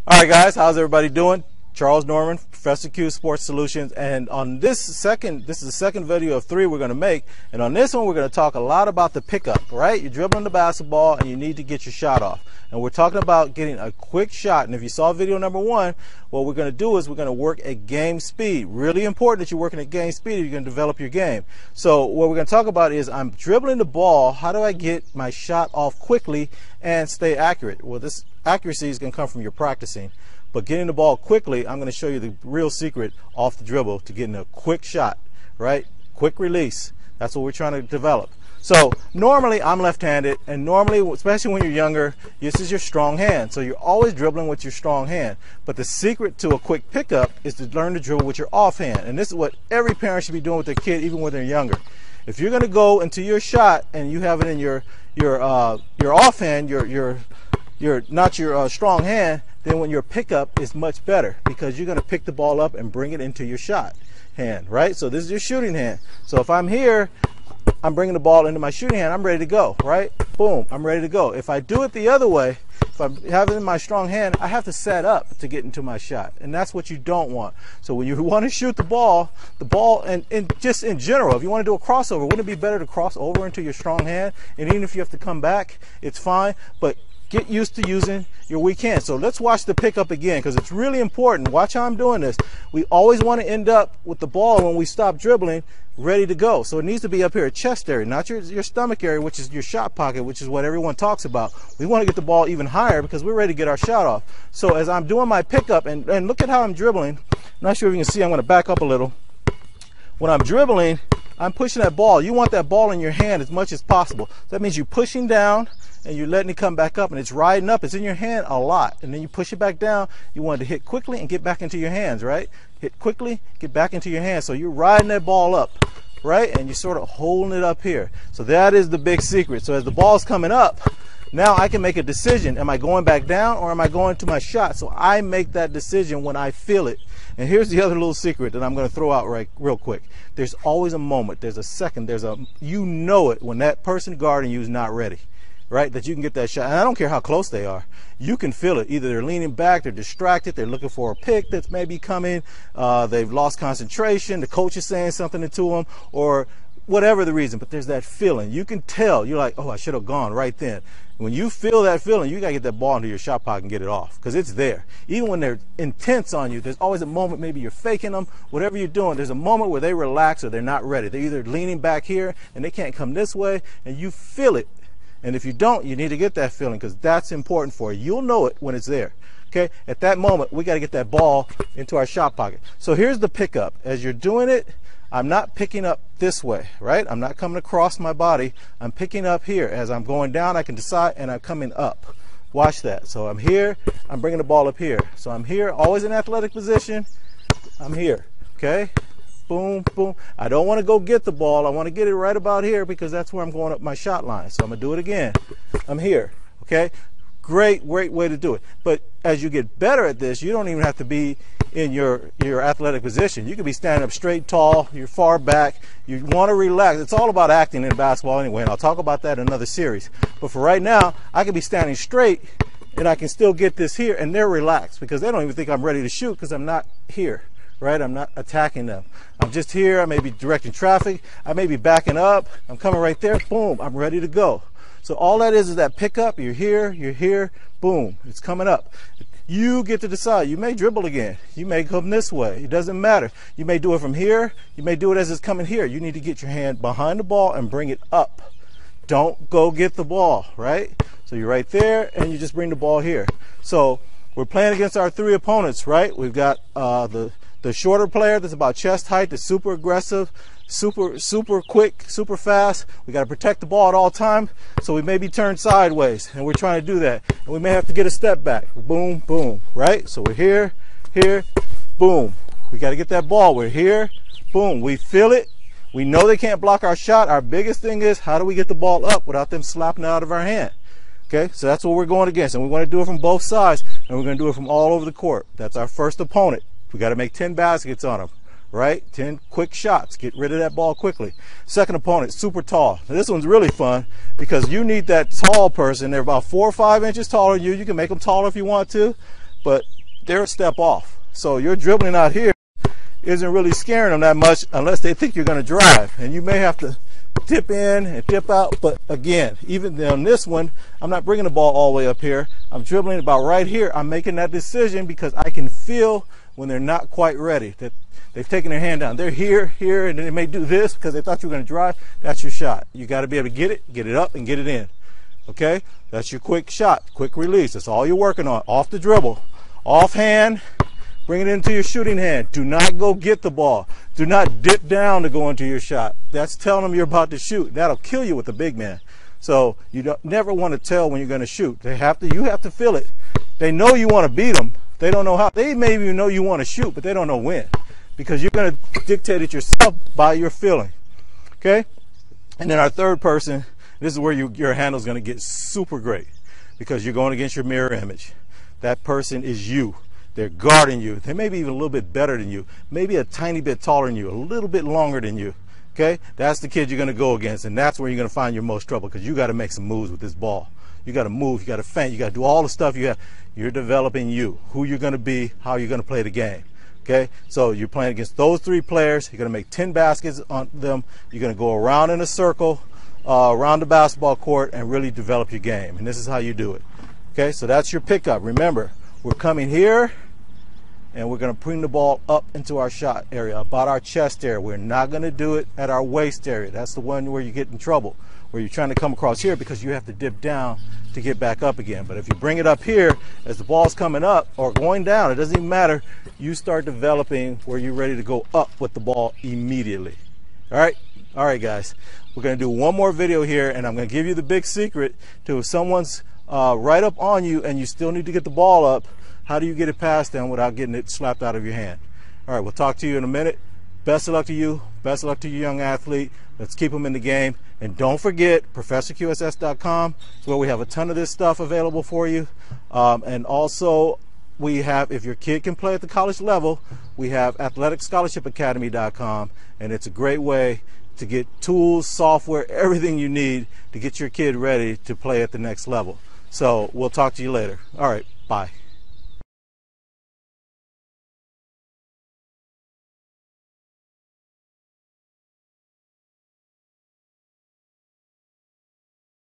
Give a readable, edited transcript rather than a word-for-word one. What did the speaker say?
All right, guys, how's everybody doing? Charles Norman, Professor Q Sports Solutions, and on this is the second video of 3 we're going to make, and on this one we're going to talk a lot about the pickup, right? You're dribbling the basketball and you need to get your shot off, and we're talking about getting a quick shot. And if you saw video number 1, what we're going to do is we're going to work at game speed. Really important that you're working at game speed if you're going to develop your game. So what we're going to talk about is I'm dribbling the ball. How do I get my shot off quickly and stay accurate? Well, this accuracy is going to come from your practicing. But getting the ball quickly, I'm going to show you the real secret off the dribble to getting a quick shot, right? Quick release. That's what we're trying to develop. So normally I'm left-handed, and normally, especially when you're younger, this is your strong hand. So you're always dribbling with your strong hand. But the secret to a quick pickup is to learn to dribble with your offhand. And this is what every parent should be doing with their kid, even when they're younger. If you're going to go into your shot and you have it in your offhand, your not your strong hand, then when your pickup is much better because you're going to pick the ball up and bring it into your shot hand, right? So this is your shooting hand. So if I'm here, I'm bringing the ball into my shooting hand, I'm ready to go, right? Boom, I'm ready to go. If I do it the other way, if I have it in my strong hand, I have to set up to get into my shot, and that's what you don't want. So when you want to shoot the ball, and just in general, if you want to do a crossover, wouldn't it be better to cross over into your strong hand? And even if you have to come back, it's fine, but get used to using your weak hand. So let's watch the pickup again because it's really important. Watch how I'm doing this. We always want to end up with the ball when we stop dribbling ready to go. So it needs to be up here at chest area, not your stomach area, which is your shot pocket, which is what everyone talks about. We want to get the ball even higher because we're ready to get our shot off. So as I'm doing my pickup, and look at how I'm dribbling. I'm not sure if you can see, I'm going to back up a little. When I'm dribbling, I'm pushing that ball. You want that ball in your hand as much as possible. So that means you're pushing down and you're letting it come back up, and it's riding up. It's in your hand a lot, and then you push it back down. You want to hit quickly and get back into your hands, right? Hit quickly, get back into your hands. So you're riding that ball up, right? And you're sort of holding it up here. So that is the big secret. So as the ball's coming up, now I can make a decision. Am I going back down or am I going to my shot? So I make that decision when I feel it. And here's the other little secret that I'm going to throw out real quick. There's always a moment, there's a second, you know it when that person guarding you is not ready, right? That you can get that shot. And I don't care how close they are. You can feel it. Either they're leaning back, they're distracted, they're looking for a pick that's maybe coming, they've lost concentration, the coach is saying something to them, or whatever the reason, but there's that feeling. You can tell. You're like, oh, I should have gone right then. When you feel that feeling, you got to get that ball into your shot pocket and get it off because it's there. Even when they're intense on you, there's always a moment, maybe you're faking them, whatever you're doing, there's a moment where they relax or they're not ready. They're either leaning back here and they can't come this way, and you feel it. And if you don't, you need to get that feeling because that's important for you. You'll know it when it's there. Okay? At that moment, we got to get that ball into our shot pocket. So here's the pickup. As you're doing it, I'm not picking up this way, right? I'm not coming across my body. I'm picking up here. As I'm going down, I can decide, and I'm coming up. Watch that. So I'm here. I'm bringing the ball up here. So I'm here, always in athletic position. I'm here, okay? Boom, boom. I don't want to go get the ball. I want to get it right about here because that's where I'm going up my shot line. So I'm going to do it again. I'm here, okay? Great way to do it. But as you get better at this, you don't even have to be in your athletic position. You can be standing up straight, tall, you're far back. You want to relax. It's all about acting in basketball anyway, and I'll talk about that in another series. But for right now, I can be standing straight, and I can still get this here, and they're relaxed because they don't even think I'm ready to shoot because I'm not here, right? I'm not attacking them. I'm just here. I may be directing traffic. I may be backing up. I'm coming right there. Boom, I'm ready to go. So all that is that pickup. You're here, boom, it's coming up. You get to decide. You may dribble again. You may come this way. It doesn't matter. You may do it from here. You may do it as it's coming here. You need to get your hand behind the ball and bring it up. Don't go get the ball, right? So you're right there, and you just bring the ball here. So we're playing against our 3 opponents, right? We've got the shorter player that's about chest height, that's super aggressive, super quick, super fast. We got to protect the ball at all times, so we may be turned sideways, and we're trying to do that. And we may have to get a step back. Boom, boom, right? So we're here, boom. We got to get that ball. We're here, boom. We feel it. We know they can't block our shot. Our biggest thing is how do we get the ball up without them slapping it out of our hand? Okay, so that's what we're going against, and we want to do it from both sides, and we're going to do it from all over the court. That's our first opponent. We got to make 10 baskets on them, right? 10 quick shots. Get rid of that ball quickly. Second opponent, super tall. Now, this one's really fun because you need that tall person. They're about 4 or 5 inches taller than you. You can make them taller if you want to, but they're a step off. So you're dribbling out here isn't really scaring them that much unless they think you're going to drive. And you may have to dip in and dip out. But again, even on this one, I'm not bringing the ball all the way up here. I'm dribbling about right here. I'm making that decision because I can feel when they're not quite ready, that they've taken their hand down. They're here, and they may do this because they thought you were going to drive. That's your shot. You got to be able to get it up and get it in. Okay? That's your quick shot, quick release. That's all you're working on. Off the dribble, off hand. Bring it into your shooting hand. Do not go get the ball. Do not dip down to go into your shot. That's telling them you're about to shoot. That'll kill you with a big man. So you never want to tell when you're going to shoot. You have to feel it. They know you want to beat them. They don't know how. They may even know you want to shoot, but they don't know when. Because you're going to dictate it yourself by your feeling. Okay? And then our third person, this is where your handle is going to get super great. Because you're going against your mirror image. That person is you. They're guarding you. They may be even a little bit better than you. Maybe a tiny bit taller than you. A little bit longer than you. Okay? That's the kid you're going to go against. And that's where you're going to find your most trouble. Because you got to make some moves with this ball. You got to move. You got to feint. You got to do all the stuff you have. You're developing you. Who you're going to be. How you're going to play the game. Okay? So you're playing against those three players. You're going to make 10 baskets on them. You're going to go around in a circle. Around the basketball court. And really develop your game. And this is how you do it. Okay? So that's your pickup. Remember, we're coming here. And we're going to bring the ball up into our shot area, about our chest area. We're not going to do it at our waist area. That's the one where you get in trouble, where you're trying to come across here because you have to dip down to get back up again. But if you bring it up here, as the ball's coming up or going down, it doesn't even matter. You start developing where you're ready to go up with the ball immediately. All right? All right, guys. We're going to do one more video here, and I'm going to give you the big secret to if someone's right up on you and you still need to get the ball up. How do you get it past them without getting it slapped out of your hand? All right, we'll talk to you in a minute. Best of luck to you. Best of luck to your young athlete. Let's keep them in the game. And don't forget, ProfessorQSS.com is where we have a ton of this stuff available for you. And also, we have, if your kid can play at the college level, we have AthleticScholarshipAcademy.com. And it's a great way to get tools, software, everything you need to get your kid ready to play at the next level. So we'll talk to you later. All right, bye.